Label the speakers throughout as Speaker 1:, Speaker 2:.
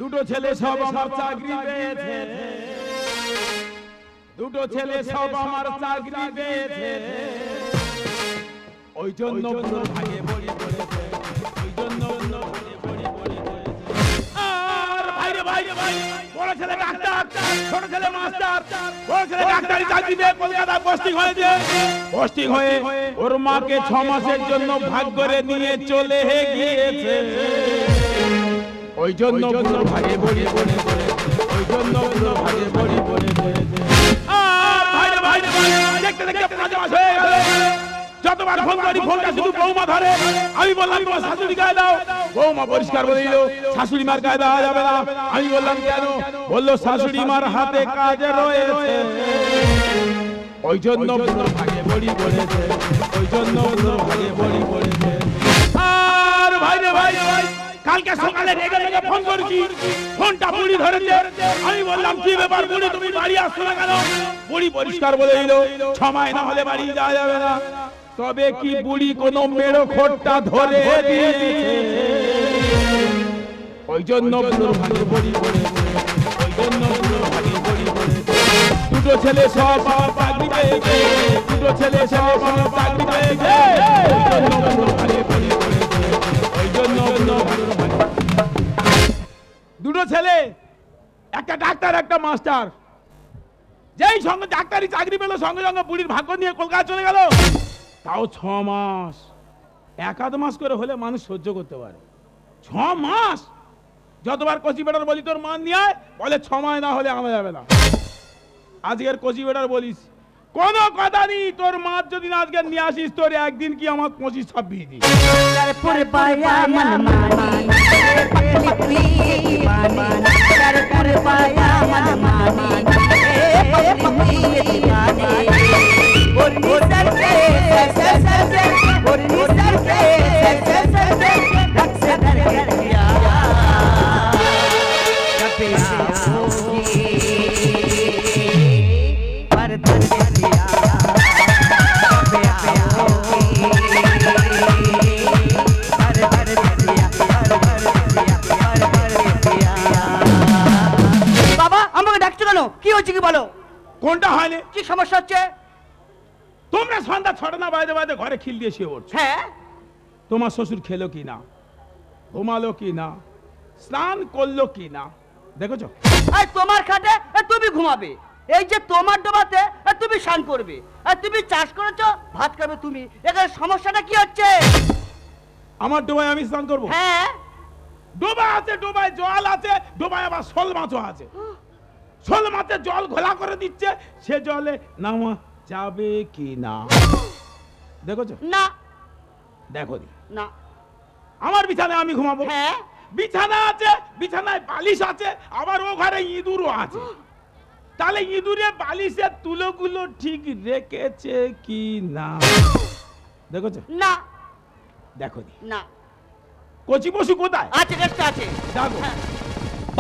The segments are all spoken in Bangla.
Speaker 1: দুটো ছেলে সব আমার চাকরি পেয়েছে, দুটো ছেলে সব আমার চাকরি পেয়েছে, ওই জন্য পুরো ভাগে বড়ি পড়েছে, ওই জন্য ভাগে বড়ি পড়েছে। আর ভাইরে ভাইরে ভাই, বড় ছেলে ডাক্তার, ছোট ছেলে মাস্টার, বড় ছেলে ডাক্তারি চাকরি পেয়ে কলকাতায় পোস্টিং হয়েছে। পোস্টিং হয়ে ওর মাকে 6 মাসের জন্য ভাগ করে নিয়ে চলে গিয়েছে, ওই জন্য পুরো ভাগে বড়ি পড়েছে, ওই জন্য পুরো ভাগে বড়ি পড়েছে। আর ভাইরে ভাইরে ভাই, দেখতে দেখতে 5 মাস হয়ে গেল, যতবার ফোন করি ফোনটা শুধু বৌমা ধরে। আমি বললাম তোমার শাশুড়ি গায়ে দাও, বৌমা পরিষ্কার বলে দিল শাশুড়ি মার গায়ে দেওয়া যাবে না। আমি বললাম কেন? বললো শাশুড়ি মার হাতে কাজে রয়েছে, ওই জন্য ভাগে বড়ি পড়েছে, ওই জন্য ভাগে বড়ি পড়েছে। আর ভাইরে ভাই, কালকে সকালে রেগে রেগে ফোন করছি, ফোনটা বুড়ি ধরেছে। আমি বললাম কি ব্যাপার বুড়ি, তুমি বাড়ি আসছো না কেন? বুড়ি পরিষ্কার বলে দিল 6 মাস না হলে বাড়ি যাওয়া যাবে না। তবে কি বুড়ি কোনো মেরো খোট্টা ধরে দিয়েছে, ওই জন্য ভাগে বড়ি পড়েছে, ওই জন্য ভাগে বড়ি পড়েছে। দুটো ছেলে সব আমার চাকরি পেয়েছে, দুটো ছেলে সব আমার চাকরি পেয়েছে, ওই জন্য ভাগে বড়ি পড়েছে, ওই জন্য দুটো ছেলে, একটা ডাক্তার একটা মাস্টার। যেই সঙ্গে ডাক্তারি চাকরি পেলো সঙ্গে সঙ্গে বুড়ির ভাগ্য নিয়ে কলকাতা চলে গেল। তাও 6 মাস, 1-1.5 মাস করে হলে মানুষ সহ্য করতে পারে। 6 মাস যতবার কচি বেটার বলি তোর মান নিয়ে আয়, বলে 6 মাস না হলে আনা যাবে না। আজকের কচি বেটার বলিস কোনো কথা নেই, তোর মাছ যদি না আজকে নিয়ে আসিস তোর একদিন কি আমার 25-26 দিন।
Speaker 2: কি হচ্ছে কি বলো?
Speaker 1: কোনটা হয়নি?
Speaker 2: কি সমস্যা হচ্ছে?
Speaker 1: তোমরা সন্ধ্যা 6টা না বাজে বাজে ঘরে খিল দিয়ে শুয়ে পড়ছো।
Speaker 2: হ্যাঁ,
Speaker 1: তোমার শ্বশুর খেলো কি না, ঘুমালো কি না, স্নান করলো কি না দেখেছো?
Speaker 2: আর তোমার খাটে তুমি ঘুমাবে, এই যে তোমার ডোবাতে তুমি স্নান করবে, আর তুমি চাষ করেছো ভাত খাবে তুমি। এখানে সমস্যাটা কি হচ্ছে?
Speaker 1: আমার ডোবায় আমি স্নান করবো?
Speaker 2: হ্যাঁ,
Speaker 1: ডোবা আছে, ডোবায় জল আছে, ডোবায় আবার শোল মাছও আছে। শোল মাছের জল ঘোলা করে দিচ্ছে, সে জলে নামা যাবে কি না দেখেছো?
Speaker 2: না
Speaker 1: দেখো
Speaker 2: না,
Speaker 1: আমার বিছানায় আমি ঘুমাবো।
Speaker 2: হ্যাঁ,
Speaker 1: বিছানা আছে, বিছানায় বালিশ আছে, আবার ও ঘরে ইঁদুরও আছে। তাহলে ইঁদুরে বালিশের তুলোগুলো ঠিক রেখেছে কি না দেখেছো?
Speaker 2: না
Speaker 1: দেখো
Speaker 2: না।
Speaker 1: কচি পশু কোথায়
Speaker 2: আছে? একটা আছে।
Speaker 1: দেখো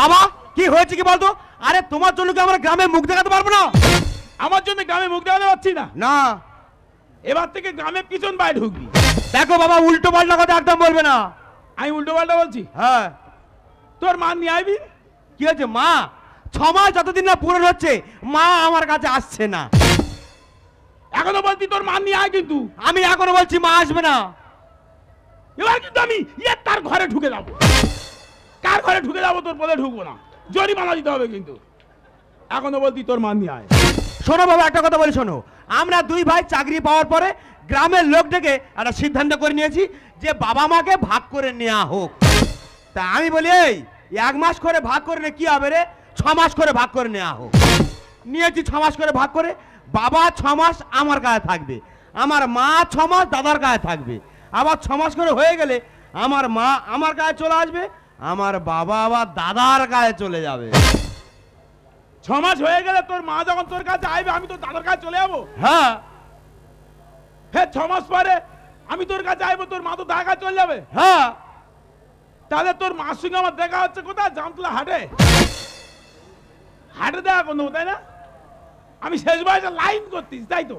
Speaker 3: বাবা কি হয়েছে কি বলতো? আরে তোমার জন্য কি আমরা গ্রামে মুখ দেখাতে পারবো না?
Speaker 1: আমার জন্য গ্রামে মুখ দেখাতে পারছি না?
Speaker 3: না।
Speaker 1: এবার থেকে গ্রামে পিছন পায়ে ঢুকবি।
Speaker 3: দেখো বাবা, উল্টো পাল্টা কথা একদম বলবে না।
Speaker 1: আমি উল্টো পাল্টা বলছি?
Speaker 3: হ্যাঁ।
Speaker 1: তোর মা নিয়ে আইবি।
Speaker 3: কি হয়েছে? মা 6 মাস যতদিন না পূরণ হচ্ছে মা আমার কাছে আসছে না।
Speaker 1: এখনো বলছি তোর মা নিয়ে আয়, কিন্তু
Speaker 3: আমি এখনো বলছি মা আসবে না।
Speaker 1: এবার কিন্তু আমি তার ঘরে ঢুকে যাবো। কার ঘরে ঢুকে যাবো তোর বলে ঢুকবো না, জরিমানা দিতে হবে। কিন্তু এখনো বলছি তোর মা নিয়ে আয়।
Speaker 3: শোনো বাবা, একটা কথা বলি শোনো, আমরা 2 ভাই চাকরি পাওয়ার পরে গ্রামের লোক ডেকে একটা সিদ্ধান্ত করে নিয়েছি যে বাবা মাকে ভাগ করে নেওয়া হোক। তা আমি বলি এই 1 মাস করে ভাগ করে নে কি হবে রে, 6 মাস করে ভাগ করে নেওয়া হোক। নিয়েছি 6 মাস করে ভাগ করে। বাবা 6 মাস আমার গায়ে থাকবে, আমার মা 6 মাস দাদার গায়ে থাকবে। আবার 6 মাস করে হয়ে গেলে আমার মা আমার গায়ে চলে আসবে, আমার বাবা আবার দাদার গায়ে চলে যাবে।
Speaker 1: 6 মাস হয়ে গেলে তোর মা যখন তোর কাছে আইবে আমি তোর দাদার কাছে চলে যাবো।
Speaker 3: হ্যাঁ।
Speaker 1: 6 মাস পরে আমি তোর কাছে আইবো, তোর মা তো দাদার কাছে চলে যাবে।
Speaker 3: হ্যাঁ।
Speaker 1: তাহলে তোর মার সঙ্গে আমার দেখা হচ্ছে কোথায়? জামতলা হাটে। হাটে দেখা কোনো, তাই না? আমি শেষ বয়সে লাইন করতিস, তাই তো?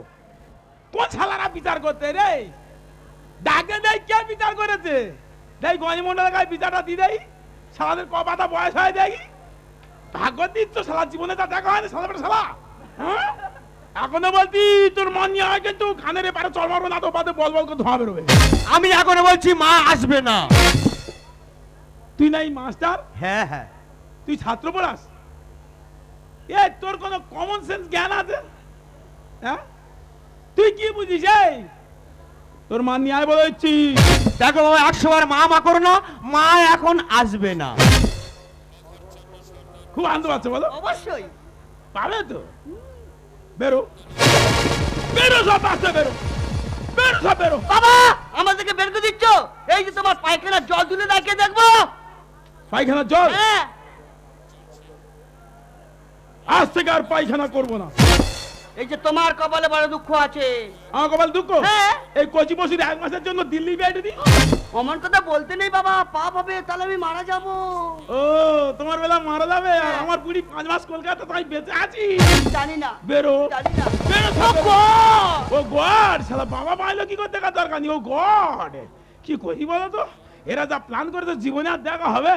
Speaker 1: কোন শালারা বিচার করতে রে? ডাকে দেয় কে বিচার করেছে? দেয় গঞ্জমন্ডলের গায়ে বিচারটা দিয়ে দেয়। শালাদের ক পাতা বয়স হয় দেখি, ভাগ্য দিচ্ছ শালা জীবনে তা দেখা হয়নি শালা বেটা শালা। হ্যাঁ এখনো বলতি তোর মন নিয়ে হয় কিন্তু খানের এপারে চল মারবো না তো পাতে বল বল করে ধোঁয়া বেরোবে।
Speaker 3: আমি এখনো বলছি মা আসবে না।
Speaker 1: তুই নাই মাস্টার?
Speaker 3: হ্যাঁ হ্যাঁ।
Speaker 1: তুই ছাত্র পড়াস? এ তোর কোনো কমন সেন্স জ্ঞান আছে? হ্যাঁ তুই কি বুঝিস? এই তোর মা নিয়ে আয় বলেছি।
Speaker 3: দেখো বাবা 100 বার মা মা করো না, মা এখন আসবে না।
Speaker 1: খুব আনন্দ পাচ্ছে বলো?
Speaker 2: অবশ্যই
Speaker 1: পাবে তো। বেরো বেরো সব আসতে বেরো, বেরো সব বেরো।
Speaker 2: বাবা আমাদেরকে বের করে দিচ্ছ? এই যে তোমার পায়খানার জল তুলে দেখে দেখবো।
Speaker 1: পায়খানার জল?
Speaker 2: হ্যাঁ
Speaker 1: আজ থেকে আর পায়খানা করবো না।
Speaker 2: এই যে তোমার কপালে বড় দুঃখ আছে।
Speaker 1: আমার কপাল দুঃখ?
Speaker 2: হ্যাঁ।
Speaker 1: এই কচি বসির 1 মাসের জন্য দিল্লি বেড়ে দি।
Speaker 2: অমন কথা বলতে নেই বাবা, পাপ হবে, তাহলে আমি মারা যাব।
Speaker 1: ও তোমার বেলা মারা যাবে আর আমার বুড়ি 5 মাস কলকাতা তাই বেঁচে আছি।
Speaker 2: জানি না
Speaker 1: বেরো
Speaker 2: জানি না।
Speaker 1: বেরো সব বেরো। ও গড শালা বাবা পাইলো কি করতে কার দরকার নেই। ও গড কি করি বলো তো, এরা যা প্ল্যান করেছে জীবনে আর দেখা হবে।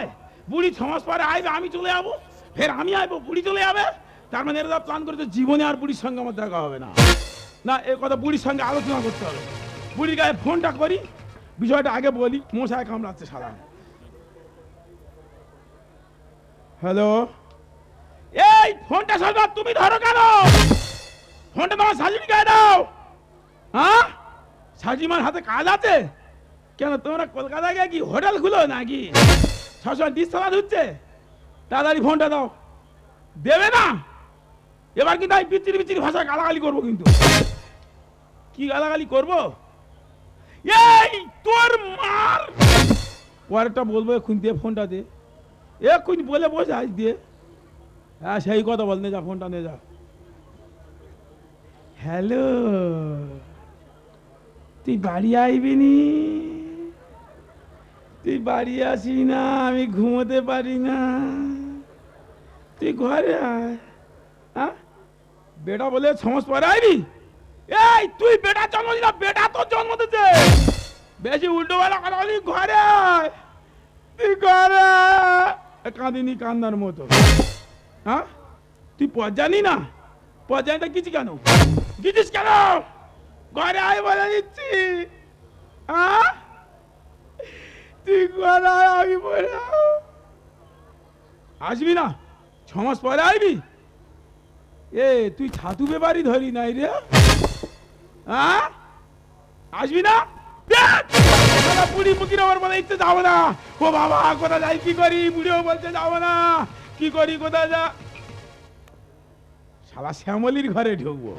Speaker 1: বুড়ি 6 মাস পরে আইবে, আমি চলে যাবো, ফের আমি আইবো, বুড়ি চলে যাবে। তার মানে এরা যা প্ল্যান করেছে জীবনে আর বুড়ির সঙ্গে আমার দেখা হবে না। না এ কথা বুড়ির সঙ্গে আলোচনা করতে হবে। বুড়ির গায়ে ফোনটা করি, বিষয়টা আগে বলি। মশায় কামড়াচ্ছে শালা। হ্যালো, এই ফোনটা সরকার তুমি ধরো কেন? ফোনটা তোমার শাশুড়ি গায়ে দাও। হ্যাঁ শাশুড়িমার হাতে কাজ আছে কেন? তোমরা কলকাতায় গিয়ে কি হোটেল খুলো নাকি? সবসময় ডিশ সালাদ হচ্ছে। তাড়াতাড়ি ফোনটা দাও। দেবে না? এবার কিন্তু আমি বিচিরি বিচিরি ভাষায় গালাগালি করবো। কিন্তু কি গালাগালি করবো? এই তোর মার পরেরটা বলবো। এক্ষুনি দিয়ে ফোনটা দে, এক্ষুনি বলে বসে আজ দিয়ে। হ্যাঁ সেই কথা বল, নে যা ফোনটা নে যা। হ্যালো, তুই বাড়ি আইবি নি? তুই বাড়ি আসি না, আমি ঘুমোতে পারি না। তুই ঘরে আয়। হ্যাঁ বেটা বলে 6 মাস পরে আইবি? এই তুই বেটা জন্ম দিলা, বেটা তোর জন্ম দিতে। বেশি উল্টো বেলা কথা বলি। ঘরে আয়, তুই ঘরে কাঁদিনি কান্দার মতো। হ্যাঁ তুই পথ জানি না? পথ জানিটা কিছু কেন গিয়েছিস কেন? ঘরে আয় বলে দিচ্ছি। হ্যাঁ তুই ঘরে আয়, আমি বলে আসবি না? 6 মাস পরে আইবি? এ তুই ছাতু বেবারি ধরি নাই রে। হ্যাঁ আসবি না? বুড়ি মুখির আমার বলে ইচ্ছে যাবো না। ও বাবা কোথা যাই কি করি? বুড়িও বলছে যাবো না, কি করি কোথায় যা? শালা শ্যামলির ঘরে ঢুকবো।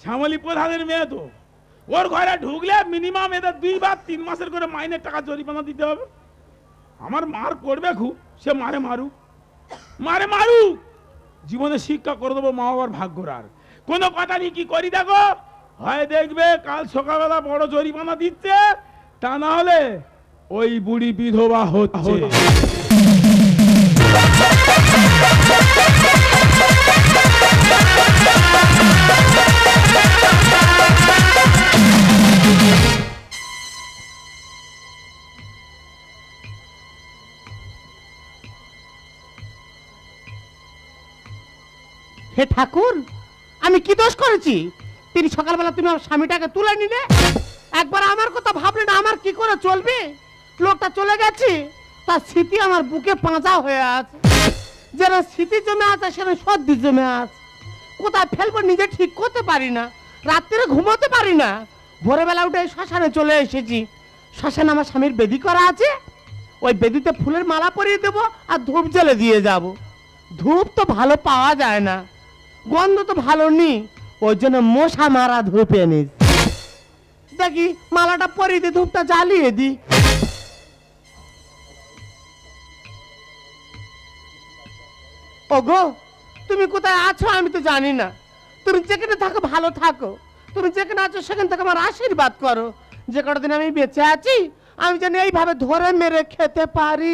Speaker 1: শ্যামলি প্রধানের মেয়ে তো, ওর ঘরে ঢুকলে মিনিমাম এদের 2 বা 3 মাসের করে মাইনের টাকা জরিমানা দিতে হবে। আমার মার পড়বে খুব, সে মারে মারুক, মারে মারুক। জীবনে শিক্ষা করে দেবো মা বাবার ভাগ্যর। আর কোনো কথা নেই, কি করি দেখো, হয় দেখবে কাল সকালবেলা বড় জরিমানা দিচ্ছে, তা না হলে ওই বুড়ি বিধবা হচ্ছে।
Speaker 4: হে ঠাকুর, আমি কি দোষ করেছি? তিনি সকালবেলা তুমি আমার স্বামীটাকে তুলে নিলে, একবার আমার কথা ভাবলে না আমার কি করে চলবে? লোকটা চলে গেছে, তার স্মৃতি আমার বুকে পাঁজা হয়ে আছে। যেন স্মৃতি জমে আছে, সেন সর্দি জমে আছে। কোথায় ফেলবো নিজে ঠিক করতে পারি না, রাত্রে ঘুমোতে পারি না। ভোরবেলা উঠে শ্মশানে চলে এসেছি। শ্মশানে আমার স্বামীর বেদি করা আছে, ওই বেদিতে ফুলের মালা পরিয়ে দেবো আর ধূপ জ্বেলে দিয়ে যাব। ধূপ তো ভালো পাওয়া যায় না, গন্ধ তো ভালো নেই, ওই জন্য মশা মারা ধূপ এনেছি। দেখি মালাটা পরিয়ে দিয়ে ধূপটা জ্বালিয়ে দি। ওগো তুমি কোথায় আছো আমি তো জানি না। তুমি যেখানে থাকো ভালো থাকো, তুমি যেখানে আছো সেখান থেকে আমার আশীর্বাদ করো। যে কটা দিন আমি বেঁচে আছি আমি যেন এইভাবে ধরে মেরে খেতে পারি।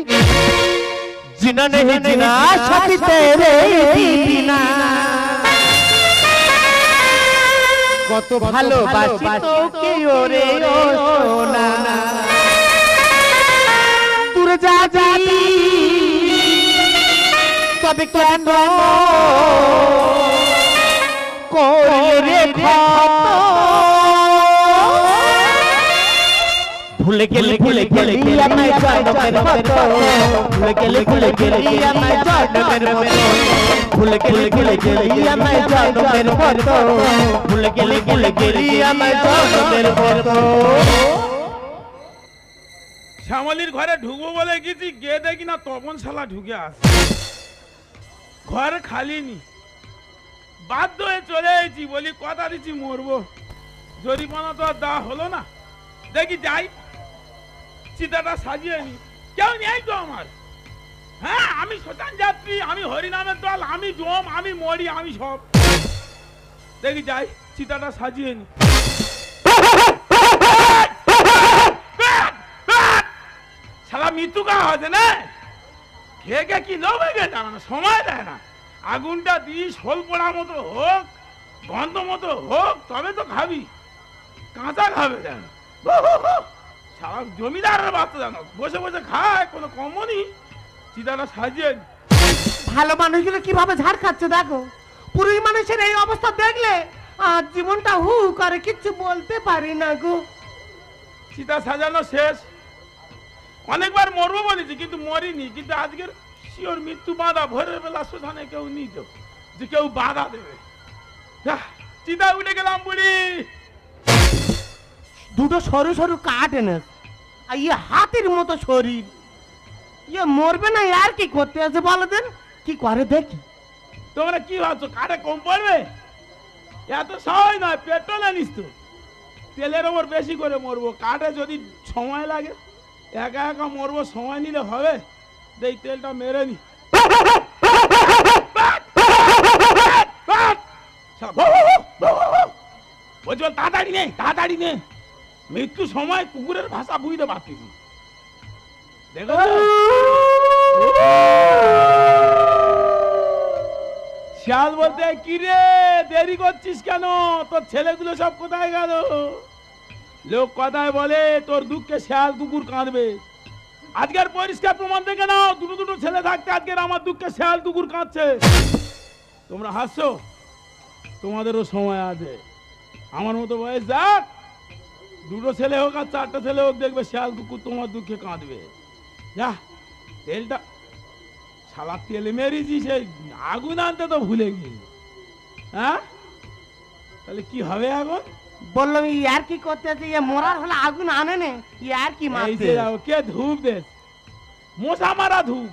Speaker 3: জিনা নেই জিনা
Speaker 4: সাথী তেরে বিনা, কত ভালোবাসি তোকে ওরে ও সোনা। দূরে যা যাবি তবে কেন করলে রে ক্ষত ভুলে গেলে আমায় জন্মের মতো ভুলে গেলে আমায় জন্মের মতো ভুলে গেলে আমায় জন্মের মতো ভুলে গেলে আমায় জন্মের মতো।
Speaker 1: শ্যামলির ঘরে ঢুকবো বলে গেছি, গিয়ে দেখি না তপন শালা ঢুকে আসে। ঘর খালি নি, বাধ্য হয়ে চলে এসেছি। বলি কথা দিচ্ছি মরবো, জরিমানা তো আর দেওয়া হলো না, দেখি যাই চিতাটা সাজিয়ে নি। কেউ নেই তো আমার। হ্যাঁ, আমি শ্মশান যাত্রী, আমি হরিনামের দল, আমি জম, আমি মরি, আমি সব। দেখি যাই চিতাটা সাজিয়ে নি। শালা মৃত্যু কা হচ্ছে না, খেয়ে কি লোভ হয়ে গেছে, সময় দেয় না। আগুনটা দিই শোল পড়া মতো হোক, গন্ধ মতো হোক, তবে তো খাবি। কাঁচা খাবে যেন। সারা জমিদারের বাচ্চা জানো, বসে বসে খায়, কোনো কমনই। চিতাটা সাজিয়ে
Speaker 4: ভালো মানুষগুলো কিভাবে ঝাড় খাচ্ছে দেখো। পুরুষ মানুষের এই অবস্থা দেখলে আর জীবনটা হু করে কিচ্ছু বলতে পারি না গো।
Speaker 1: চিতা সাজানো শেষ। অনেকবার মরবো বলেছি কিন্তু মরিনি। কিন্তু আজকের শিওর মৃত্যু বাঁধা। ভোরের বেলা শ্মশানে কেউ নিত যে কেউ বাধা দেবে। চিতা উঠে গেলাম বুড়ি।
Speaker 4: দুটো সরু সরু কাঠ এনে আর ইয়ে হাতির মতো শরীর, ইয়ে মরবে না আর কি করতে আছে বলো দেন, কি করে দেখি।
Speaker 1: তোমরা কি ভাবছো কাঠে কম পড়বে? এত সহজ নয়, পেট্রোল আনিস তো, তেলের ওপর বেশি করে মরবো। কাঠে যদি সময় লাগে, একা একা মরবো, সময় নিলে হবে। দেই তেলটা মেরে নি। বলছি তাড়াতাড়ি নে, তাড়াতাড়ি নে, মৃত্যু সময় কুকুরের ভাষা বুঝতে পারতেছি। দেখো শিয়াল বলতে, কি রে দেরি করছিস কেন, তোর ছেলেগুলো সব কোথায় গেল? লোক কথায় বলে তোর দুঃখে শিয়াল কুকুর কাঁদবে। আজকের পরিষ্কার প্রমাণ দেখে নাও, দুটো দুটো ছেলে থাকতে আজকের আমার দুঃখে শিয়াল কুকুর কাঁদছে। তোমরা হাসছো, তোমাদেরও সময় আছে। আমার মতো বয়স যাক, দুটো ছেলে হোক আর চারটা ছেলে হোক, দেখবে শিয়াল কুকুর তোমার দুঃখে কাঁদবে। যা তেলটা শালা তেল মেরেছি, সে আগুন আনতে তো ভুলে গেলি। হ্যাঁ, তাহলে কি হবে এখন?
Speaker 4: বললাম ইয়ার কি করতে আছে, ইয়ে মরার হলে আগুন আনে নে, ইয়ার কি মারতে
Speaker 1: যাও। কে ধূপ দেশ, মশা মারা ধূপ,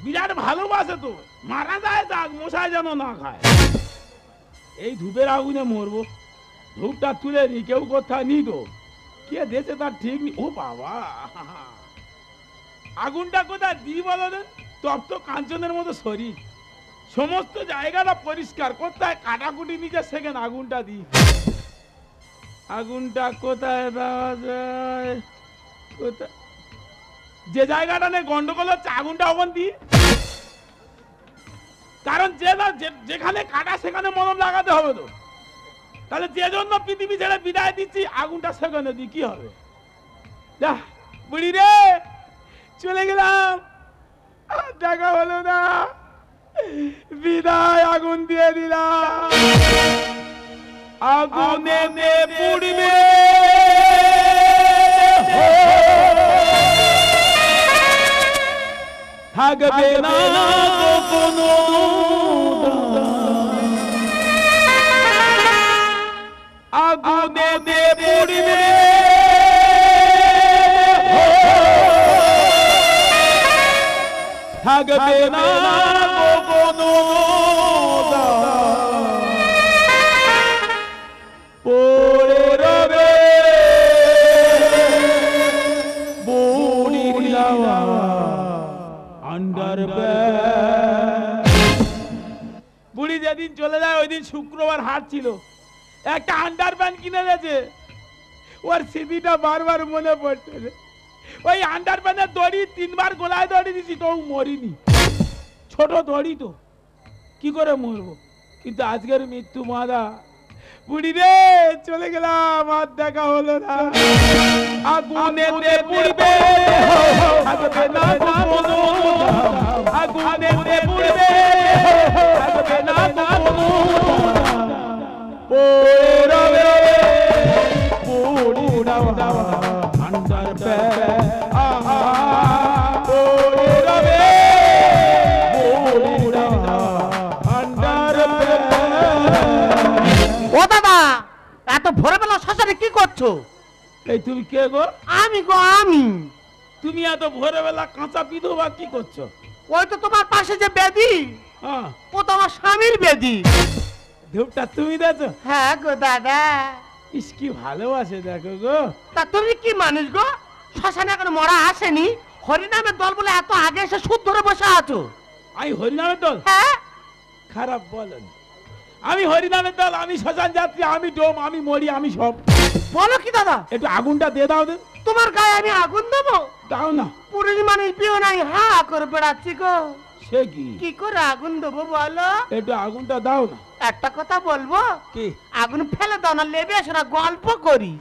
Speaker 1: বিরাট ভালোবাসে তো। মারা যায় যাক, মশাই যেন না খায়। এই ধূপের আগুনে মরবো। ধূপটা তুলে নি, কেউ কোথায় নি তো, কে দেশে তার ঠিক নি। ও বাবা, আগুনটা কোথায় দিই বলো দেন? তপ্ত কাঞ্চনের মতো শরীর, সমস্ত জায়গাটা পরিষ্কার। কোথায় কাটাকুটি নিচে সেখানে আগুনটা দিই। আগুনটা কোথায় দেওয়া যায়? কোথায় যে জায়গাটা নেই গন্ডগোল হচ্ছে, আগুনটা ওখান দিই। কারণ যেখানে কাটা সেখানে মলম লাগাতে হবে তো। তাহলে যে জন্য পৃথিবী ছেড়ে বিদায় দিচ্ছি, আগুনটা সেখানে দিই, কি হবে? যা বুড়ি রে, চলে গেলাম, দেখা হলো না, বিদায়। আগুন দিয়ে দিলাম, আগুনে পুড়বে থাকবে না কোনো আগুনে পুড়বে থাকবে না কোনো পড়ে রবে বুড়ির লাওয়া আন্ডারপ্যান্ট। বুড়ি যেদিন চলে যায় ওই দিন শুক্রবার হাট ছিল, একটা আন্ডারপ্যান্ট কিনে গেছে। ওর স্মৃতিটা বারবার মনে পড়ছে। ওই আন্ডারপ্যান্টের দড়ি 3 বার গলায় দড়ি দিছি, তো মরিনি। ছোট দড়ি তো, কি করে মরবো? কিন্তু আজকের মৃত্যু বাঁধা, বুড়ি রে চলে গেলাম আর দেখা হলো না আগুনেতে পুড়বে থাকবে না কোনো আগুনেতে পুড়বে থাকবে না কোনো পড়ে রবে পুড়ি দাও আন্ডার পে পড়ে রবে পুড়ি দাও আন্ডার পে।
Speaker 4: ও দাদা এত ভোরবেলা শ্মশানে কি করছো?
Speaker 1: এই তুমি কে গো?
Speaker 4: আমি গো আমি।
Speaker 1: তুমি এত ভোরবেলা কাঁচা বিধবা কি করছো?
Speaker 4: ওই তো তোমার পাশে যে বেদি,
Speaker 1: হ্যাঁ
Speaker 4: ও তো আমার স্বামীর বেদি।
Speaker 1: ধূপটা তুমি দেখো?
Speaker 4: হ্যাঁ গো দাদা।
Speaker 1: ইস কি ভালোবাসে দেখো গো।
Speaker 4: তা তুমি কি মানুষ গো? শ্মশানে এখন মরা আসেনি, হরিনামের দল বলে এত আগে এসে সুদ ধরে বসে আছো।
Speaker 1: আমি হরিনামের দল?
Speaker 4: হ্যাঁ
Speaker 1: খারাপ বলেন। আমি হরিনামের দল, আমি শ্মশান যাত্রী, আমি ডোম, আমি মরি, আমি সব।
Speaker 4: বলো কি দাদা?
Speaker 1: একটু আগুনটা দিয়ে দাও দেন।
Speaker 4: তোমার গায়ে আমি আগুন দেবো?
Speaker 1: দাও না।
Speaker 4: পুরুষ মানুষ বিয়ে নাই হা করে বেড়াচ্ছি গো।
Speaker 1: সে কি?
Speaker 4: কি করে আগুন দেবো বলো?
Speaker 1: একটু আগুনটা দাও না।
Speaker 4: একটা কথা বলবো?
Speaker 1: কি?
Speaker 4: আগুন ফেলে দাও না, লেবে এসো না, গল্প করি।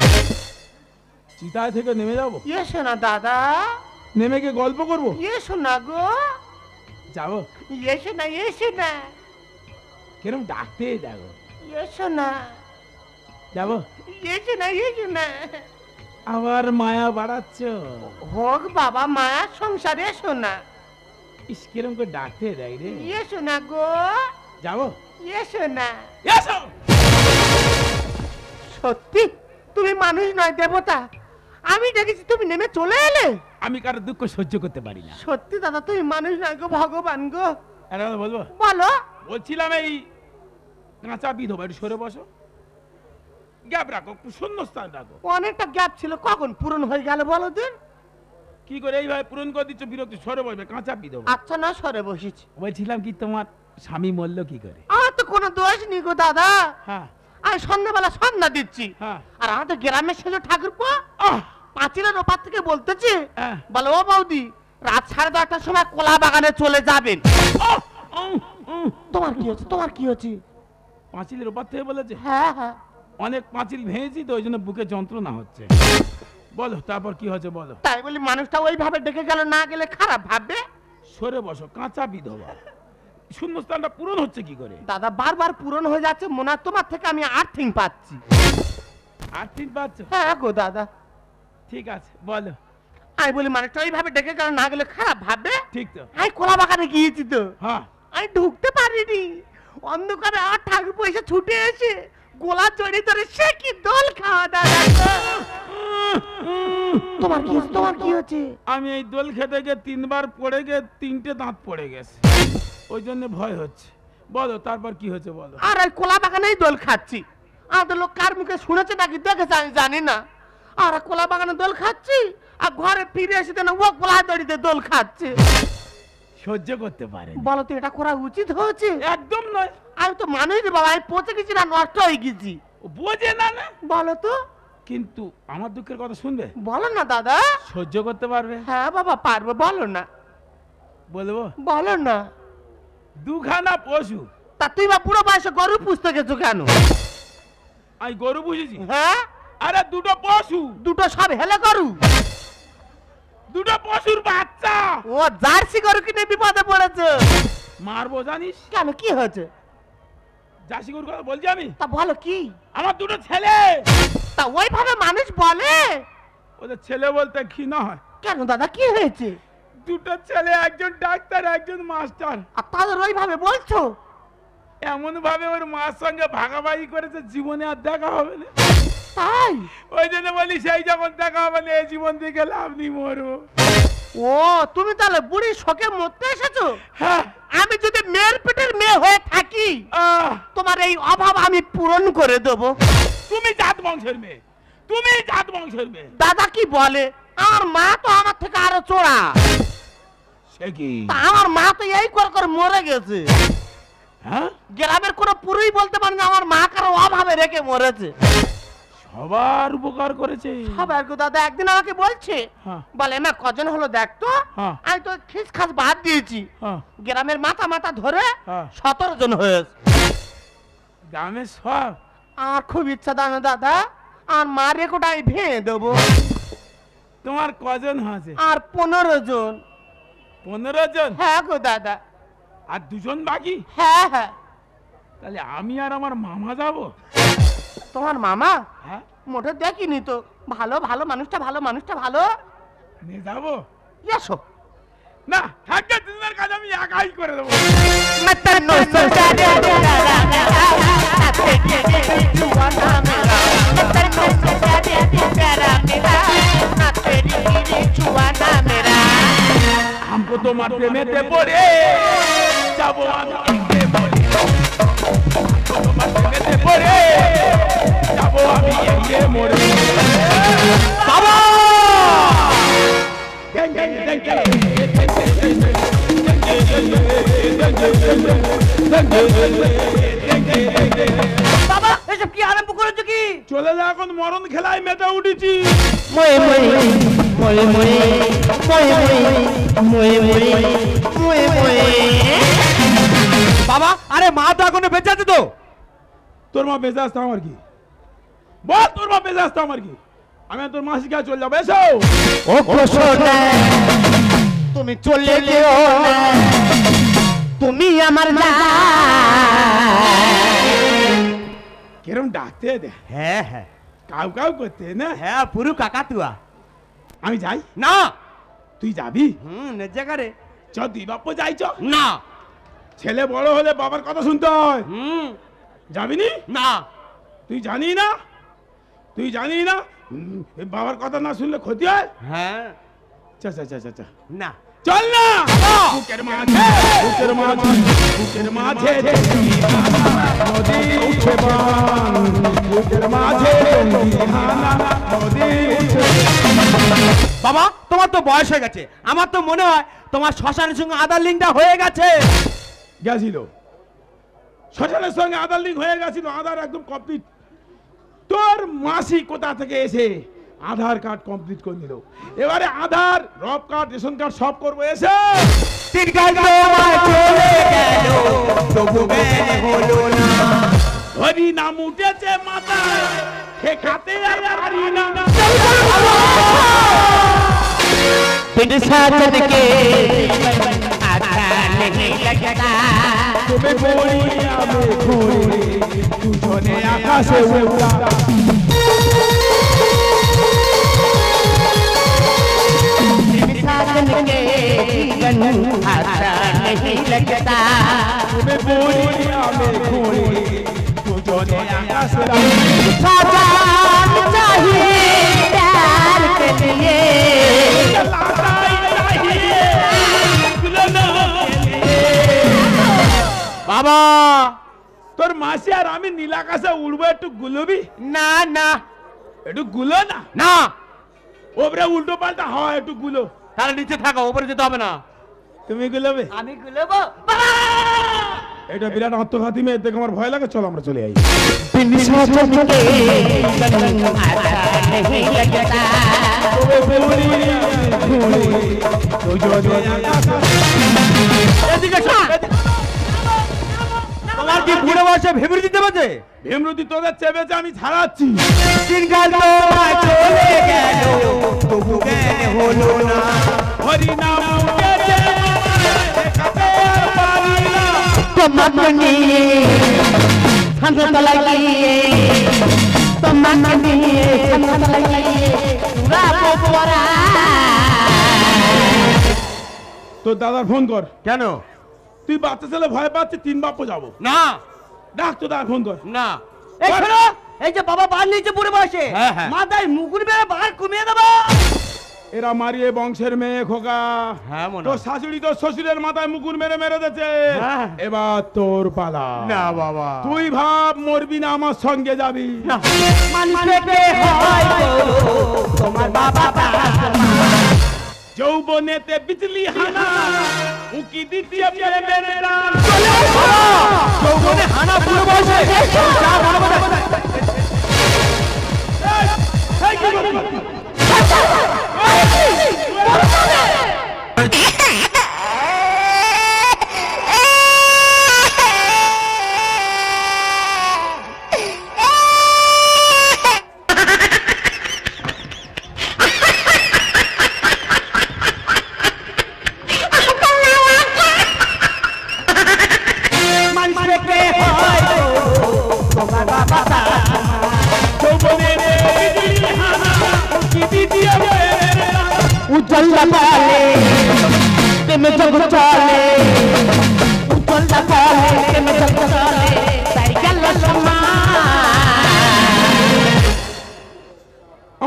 Speaker 1: চিতায় থেকে নেমে যাবো?
Speaker 4: এসো না দাদা।
Speaker 1: নেমে গিয়ে গল্প করবো?
Speaker 4: এসো না গো।
Speaker 1: যাবো?
Speaker 4: এসো না, এসো না,
Speaker 1: কিরম ডাকতে দেখো।
Speaker 4: এসো না,
Speaker 1: যাবো?
Speaker 4: এসো না, এসো না।
Speaker 1: আবার মায়া বাড়াচ্ছ?
Speaker 4: হোক বাবা, মায়ার সংসার, এসো না।
Speaker 1: ইস কিরম করে ডাকতে দেখ রে।
Speaker 4: এসো না গো।
Speaker 1: যাবো?
Speaker 4: এসো না।
Speaker 1: এসো।
Speaker 4: সত্যি তুমি মানুষ নয় দেবতা। আমি দেখেছি তুমি নেমে চলে এলে।
Speaker 1: আমি কারো দুঃখ সহ্য করতে পারি না।
Speaker 4: সত্যি দাদা তুমি মানুষ নয় গো, ভগবান গো।
Speaker 1: একটা কথা বলবো?
Speaker 4: বলো।
Speaker 1: বলছিলাম এই কাঁচা বিধবা একটু সরে বসো, গ্যাপ রাখো, একটু শূন্য স্থান রাখো।
Speaker 4: অনেকটা গ্যাপ ছিল, কখন পূরণ হয়ে গেল বলো দিন?
Speaker 1: কি করে এইভাবে পূরণ করে দিচ্ছ বিরক্তি? সরে বসবে, কাঁচা বিধবা।
Speaker 4: আচ্ছা না, সরে বসেছি।
Speaker 1: বলছিলাম কি তোমার স্বামী মরলো কি করে?
Speaker 4: আমার তো কোনো দোষ নেই গো দাদা।
Speaker 1: হ্যাঁ
Speaker 4: আমি সন্ধ্যাবেলা সন্ধ্যা দিচ্ছি,
Speaker 1: হ্যাঁ।
Speaker 4: আর আমাদের গ্রামের ছেলে ঠাকুরপো
Speaker 1: আহ!
Speaker 4: পাঁচিলের ওপার থেকে বলতেছে,
Speaker 1: হ্যাঁ।
Speaker 4: বলো ও বৌদি রাত 10:30টার সময় কলা বাগানে চলে যাবেন।
Speaker 1: আহ!
Speaker 4: তোমার কি হচ্ছে? তোমার কি হচ্ছে?
Speaker 1: পাঁচিলের ওপার থেকে বলেছে?
Speaker 4: হ্যাঁ হ্যাঁ।
Speaker 1: অনেক পাঁচিল ভেঙেছি তো ওই জন্য বুকে যন্ত্রণা হচ্ছে। বলো তারপর কি হচ্ছে বলো।
Speaker 4: তাই বলি মানুষটা ওইভাবে ডেকে গেল, না গেলে খারাপ ভাববে।
Speaker 1: সরে বসো, কাঁচা বিধবা, শূন্যস্থানটা পূরণ হচ্ছে কি করে?
Speaker 4: দাদা বারবার পূরণ হয়ে যাচ্ছে, মনে হয় তোমার থেকে আমি আর্থিং পাচ্ছি।
Speaker 1: আর্থিক পাচ্ছ?
Speaker 4: হ্যাঁ গো দাদা।
Speaker 1: ঠিক আছে বলো।
Speaker 4: আমি বলি মানুষটা ওইভাবে ডেকে গেল, না গেলে খারাপ ভাববে।
Speaker 1: ঠিক তো?
Speaker 4: আমি কলা বাগানে গিয়েছি তো,
Speaker 1: হ্যাঁ।
Speaker 4: আমি ঢুকতে পারিনি। অন্ধকারে আর ঠাকুর পয়সা ছুটে এসে গোলা চড়ি ধরে সে কি দোল খাওয়া দাদা। তোমার কি হচ্ছে? তোমার কি হচ্ছে?
Speaker 1: আমি এই দোল খেতে গিয়ে 3বার পড়ে গিয়ে 3টে দাঁত পড়ে গেছে, ওই জন্য ভয় হচ্ছে। বলো তারপর কি হচ্ছে বলো।
Speaker 4: আর ওই কলা বাগানেই দোল খাচ্ছি। আমাদের লোক কার মুখে শুনেছে নাকি দেখেছে আমি জানি না। আর কলা বাগানে দোল খাচ্ছি, আর ঘরে ফিরে এসে দেন ও কলা দড়িতে দোল খাচ্ছে।
Speaker 1: সহ্য করতে পারে?
Speaker 4: বলো তো এটা করা উচিত হয়েছে?
Speaker 1: একদম নয়।
Speaker 4: আমি তো মানুষ রে বাবা, আমি পচে গেছি না নষ্ট হয়ে গেছি?
Speaker 1: ও বোঝে না না।
Speaker 4: বলো তো।
Speaker 1: কিন্তু আমার দুঃখের কথা শুনবে?
Speaker 4: বলো না দাদা।
Speaker 1: সহ্য করতে পারবে?
Speaker 4: হ্যাঁ বাবা পারবো, বলো না।
Speaker 1: বলবো?
Speaker 4: বলো না।
Speaker 1: দুখানা পশু।
Speaker 4: তা তুই বা পুরো বয়সে গরু পুষতে গেছো কেন?
Speaker 1: আমি গরু বুঝেছি?
Speaker 4: হ্যাঁ
Speaker 1: আরে দুটো পশু।
Speaker 4: দুটো সব হেলে গরু।
Speaker 1: দুটো পশুর বাচ্চা।
Speaker 4: ও জার্সি গরু কিনে বিপদে পড়েছে।
Speaker 1: মারবো জানিস?
Speaker 4: কেন কি হয়েছে?
Speaker 1: জার্সি গরুর কথা বলছি আমি।
Speaker 4: তা বলো কি?
Speaker 1: আমার দুটো ছেলে।
Speaker 4: তা ওইভাবে মানুষ বলে?
Speaker 1: ওদের ছেলে বলতে ঘৃণা হয়।
Speaker 4: কেন দাদা কি হয়েছে?
Speaker 1: দুটো ছেলে, একজন ডাক্তার একজন মাস্টার।
Speaker 4: আর তাদের ওইভাবে বলছো?
Speaker 1: এমন ভাবে ওর মার সঙ্গে ভাগাভাগি করেছে জীবনে আর দেখা হবে না।
Speaker 4: তাই?
Speaker 1: ওই জন্য বলি সেই যখন দেখা হবে না এই জীবন থেকে লাভ নেই, মরবো।
Speaker 4: ও তুমি তাহলে বুড়ি শোকে মরতে এসেছো?
Speaker 1: হ্যাঁ।
Speaker 4: আমি যদি মেয়ের পেটের মেয়ে হয়ে থাকি তোমার এই অভাব আমি পূরণ করে দেবো।
Speaker 1: তুমি জাত বংশের মেয়ে, তুমি জাত বংশের মেয়ে।
Speaker 4: দাদা কি বলে? আমার মা তো আমার থেকে আরো চোরা।
Speaker 1: সে কি?
Speaker 4: তা আমার মা তো এই করে মরে গেছে।
Speaker 1: হ্যাঁ?
Speaker 4: গ্রামের কোনো পুরুই বলতে পারে না আমার মা কারো অভাবে রেখে মরেছে।
Speaker 1: সবার উপকার করেছে।
Speaker 4: সবার গো দাদা একদিন আমাকে বলছে,
Speaker 1: হ্যাঁ।
Speaker 4: বলে মা কজন হলো দেখতো।
Speaker 1: হ্যাঁ।
Speaker 4: আমি তো খিস খাস বাদ দিয়েছি।
Speaker 1: হ্যাঁ।
Speaker 4: গ্রামের মাথা মাথা ধরে
Speaker 1: হ্যাঁ।
Speaker 4: 17 জন হয়েছে।
Speaker 1: গ্রামের সব
Speaker 4: আর খুব ইচ্ছা দানো দাদা, আর মা রেকর্ড আমি ভেঙে দেবো।
Speaker 1: তোমার কজন আছে?
Speaker 4: আর 15 জন।
Speaker 1: 15 জন?
Speaker 4: হ্যাঁ গো দাদা।
Speaker 1: আর 2 জন বাকি?
Speaker 4: হ্যাঁ হ্যাঁ।
Speaker 1: তাহলে আমি আর আমার মামা যাব।
Speaker 4: তোমার মামা?
Speaker 1: হ্যাঁ।
Speaker 4: মোটে দেখিনি তো। ভালো ভালো মানুষটা, ভালো মানুষটা ভালো।
Speaker 1: নিয়ে যাবো?
Speaker 4: এসো।
Speaker 1: না, থাকে দুজনের কাজ আমি একাই করে দেবো। हमको तो माथे में ते पड़े जाबो আমি একে মরে। हमको तो माथे में ते पड़े जाबो আমি একে মরে। বাবা
Speaker 2: বাবা এসব কি আরম্ভ করেছো কি?
Speaker 1: চলে যা, এখন মরণ খেলায় মেতে উঠেছি।
Speaker 4: ময়ে ময়ে ময়ে ময়ে ময়ে ময়ে ময়ে ময়ে।
Speaker 3: বাবা আরে মা তো এখনো বেঁচে আছে তো।
Speaker 1: তোর মা বেঁচে আসতো আমার কি? বল তোর মা বেঁচে আসতো আমার কি? আমি তোর মাসি কাছে চলে যাবো। এসো।
Speaker 4: ও সোনা তুমি চলে যেও না, তুমি আমার জান।
Speaker 1: কেরম ডাকতে দে,
Speaker 3: হ্যাঁ হ্যাঁ
Speaker 1: কাউ কাউ করতে না।
Speaker 3: হ্যাঁ পুরো কাকাতুয়া।
Speaker 1: আমি যাই
Speaker 3: না।
Speaker 1: তুই যাবি?
Speaker 3: নেজাকারে।
Speaker 1: চ তুই বাপ্পু যাই চ।
Speaker 3: না।
Speaker 1: ছেলে বড় হলে বাবার কথা শুনতে হয়। যাবি নি?
Speaker 3: না।
Speaker 1: তুই জানি না, তুই জানি না বাবার কথা না শুনলে ক্ষতি হয়।
Speaker 3: হ্যাঁ।
Speaker 1: চা চা চা চা চা
Speaker 3: না।
Speaker 1: চল না। বুকের মাঝে বুকের মাঝে বুকের মাঝে নদী উঠে বান, বুকের মাঝে হানা নদী উঠে।
Speaker 3: বাবা তোমার তো বয়স হয়ে গেছে, আমার তো মনে হয় তোমার শ্মশানের সঙ্গে আধার লিঙ্কটা হয়ে গেছে।
Speaker 1: গেছিল শ্মশানের সঙ্গে আধার লিঙ্ক হয়ে গেছিল, আধার একদম কমপ্লিট। তোর মাসি কোথা থেকে এসে আধার কার্ড কমপ্লিট করে নিল। এবারে আধার, রব কার্ড, রেশন কার্ড সব করবো। এসে হরি নাম উঠেছে মাথায়, ঠেকাতে আর পারি না।
Speaker 4: साजन के अच्छा नहीं लगता,
Speaker 1: তুমি বলি আমি ঘুরি, দুজনে আকাশে উড়া।
Speaker 4: साजन के जीवन अच्छा नहीं लगता,
Speaker 1: তুমি বলি আমি ঘুরি, দুজনে আকাশে উড়া।
Speaker 4: साजन चाहिए प्यार के लिए,
Speaker 3: বাবা
Speaker 1: তোর মাসি আর আমি নীল আকাশে উড়বো, একটু গুলবি?
Speaker 3: না না
Speaker 1: একটু গুলো না।
Speaker 3: না।
Speaker 1: ওপরে উল্টো পাল্টা হয়, একটু গুলো।
Speaker 3: তাহলে নিচে থাকো, উপরে যেতে হবে না।
Speaker 1: তুমি গুলোবে?
Speaker 2: আমি গুলোবো। বাবা
Speaker 1: এটা বিরাট আত্মঘাতী মেয়ে, দেখে আমার ভয় লাগে। চলো আমরা চলে যাই।
Speaker 4: साजन के जीवन अच्छा नहीं लगता,
Speaker 3: এদিকে এসো, এদিকে। তোমার কি বুড়ো বয়সে ভেবরি দিতে পারছে?
Speaker 1: ভীমরুতি তোদের চেপেছে, আমি ছাড়াচ্ছি।
Speaker 3: দিনকাল তোমার চলে গেল, তবু জ্ঞান হলো না।
Speaker 1: হরি নাম উঠেছে মাথায়, ঠেকাতে আর পারি না।
Speaker 4: তোমাকে নিয়ে হাসতে লাগিয়ে, তোমাকে নিয়ে হাসতে লাগিয়ে রাবো পরা।
Speaker 1: তোর দাদার ফোন কর।
Speaker 3: কেন?
Speaker 1: তুই বাচ্চা ছেলে ভয় পাচ্ছে, 3 বাপ্পো যাবো।
Speaker 3: না
Speaker 1: ডাক তো দাদা ফোন কর।
Speaker 3: না।
Speaker 2: এই শোনো, এই যে বাবা বার নিচে বুড়ো বয়সে
Speaker 3: হ্যাঁ, হ্যাঁ।
Speaker 2: মাথায় মুকুট মেরে বার কমিয়ে দেবো।
Speaker 1: এরা মারিয়ে বংশের মেয়ে খোকা।
Speaker 3: হ্যাঁ মনে
Speaker 1: তোর শাশুড়ি তোর শ্বশুরের মাথায় মুকুট মেরে মেরে দিয়েছে।
Speaker 3: হ্যাঁ।
Speaker 1: এবার তোর পালা।
Speaker 3: না বাবা।
Speaker 1: তুই ভাব মরবি না, আমার সঙ্গে যাবি।
Speaker 2: মানুষকে হয় গো, তোমার বাবা
Speaker 1: যৌবনেতে বিজলি হানা, উকি দিতে প্রেমের টান।
Speaker 3: যৌবনে হানা বুড়ো বয়সে যা মনে মনে।
Speaker 1: এই কি করছিস?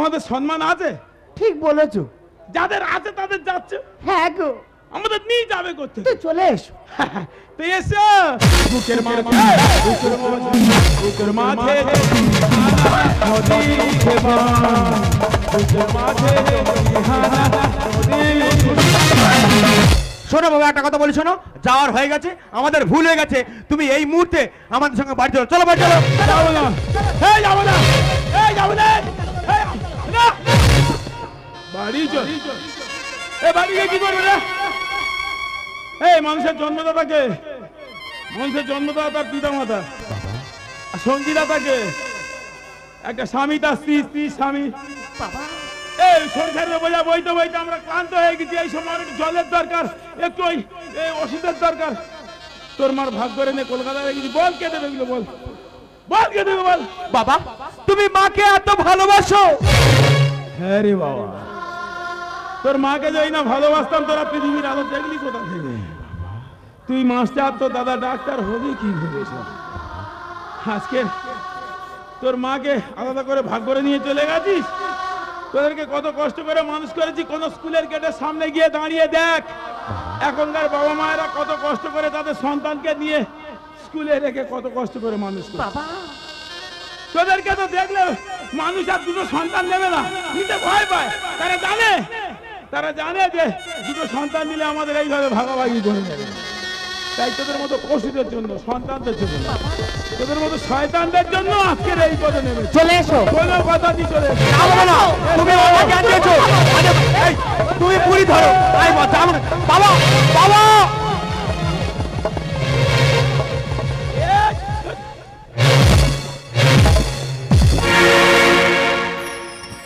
Speaker 1: আমাদের সম্মান আছে?
Speaker 4: ঠিক বলেছো।
Speaker 1: যাদের আছে তাদের যাচ্ছে,
Speaker 4: হ্যাঁ গো,
Speaker 1: আমাদের নিয়ে যাবে করতে।
Speaker 4: তুই চলে এসো।
Speaker 1: তো এসো বুকের মাঝে, বুকের মাঝে, বুকের মাঝে নদী সেবা, বুকের মাঝে
Speaker 3: শোনো বাবা, একটা কথা বলি শোনো, যাওয়ার হয়ে গেছে, আমাদের ভুল হয়ে গেছে। তুমি এই মুহূর্তে আমাদের সঙ্গে বাড়ি চলো। চলো বাড়ি চলো।
Speaker 1: যাবো না, এই যাবো না, এই যাবো না, না বাড়ি চল। এই বাড়িকে কি করবে রে? এই মানুষের জন্মদাতাকে, মানুষের জন্মদাতা তার পিতা মাতা, আর সঙ্গীদাতাকে একটা স্বামী তার স্ত্রী, স্ত্রী স্বামী। এই সংসারের বোঝা বইতে বইতে আমরা ক্লান্ত হয়ে গেছি। এই সময় একটু জলের দরকার, একটু ওই ওষুধের দরকার। তোর মার ভাগ করে নে, কলকাতায় রেখেছি। বল কে দেবে এগুলো, বল বল কে দেবে বল।
Speaker 3: বাবা তুমি মাকে এত ভালোবাসো?
Speaker 1: হ্যাঁ রে বাবা, তোর মাকে যাই না ভালোবাসতাম, তোরা পৃথিবীর আলো দেখলি কোথা থেকে? তুই মাস্টার, তোর দাদা ডাক্তার, হবি কি ভেবেছ? আজকে তোর মাকে আলাদা করে ভাগ করে নিয়ে চলে গেছিস। তোদেরকে কত কষ্ট করে মানুষ করেছি। কোন স্কুলের গেটের সামনে গিয়ে দাঁড়িয়ে দেখ, এখনকার বাবা মায়েরা কত কষ্ট করে তাদের সন্তানকে নিয়ে স্কুলে রেখে কত কষ্ট করে মানুষ করে। তোদেরকে তো দেখলে মানুষ আর দুটো সন্তান নেবে না, নিতে ভয় পায়। তারা জানে যে দুটো সন্তান নিলে আমাদের এইভাবে ভাগাভাগি করে নেবে। তাই তোদের মতো পশুদের জন্য, সন্তানদের জন্য, তোদের মতো শয়তানদের জন্য আজকের এই পদে নেবে।
Speaker 4: চলে এসো।
Speaker 1: কোনো কথা দিয়ে চলে এসো।
Speaker 3: তুমি বাবা জ্ঞান দিয়েছো। এই তুমি পুরি ধরো। আই বাবা, বাবা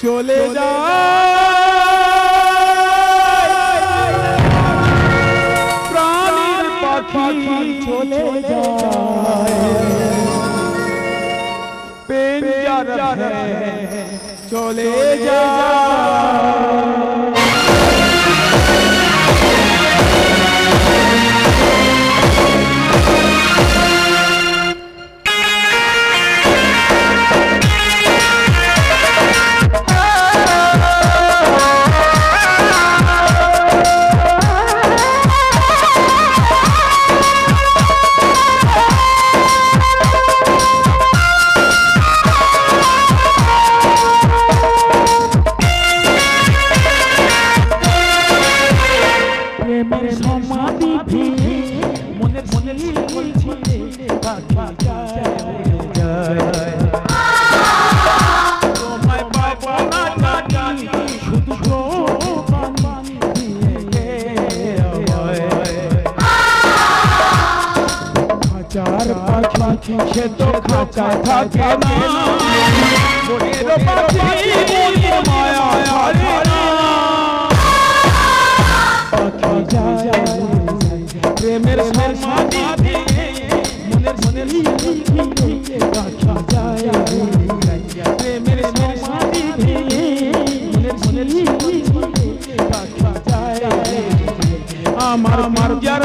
Speaker 1: চলে যা প্রাণীর পাখি, চলে যায় পেঞ্জারা চলে যা। সে তো খাঁচা থাকে না, মনের পাখি মনের মায়া হারে না। পাখি যায় প্রেমের সমাধি, মনের পাখি যায় প্রেমের সমাধি, মনের পাখি যায় আমার যার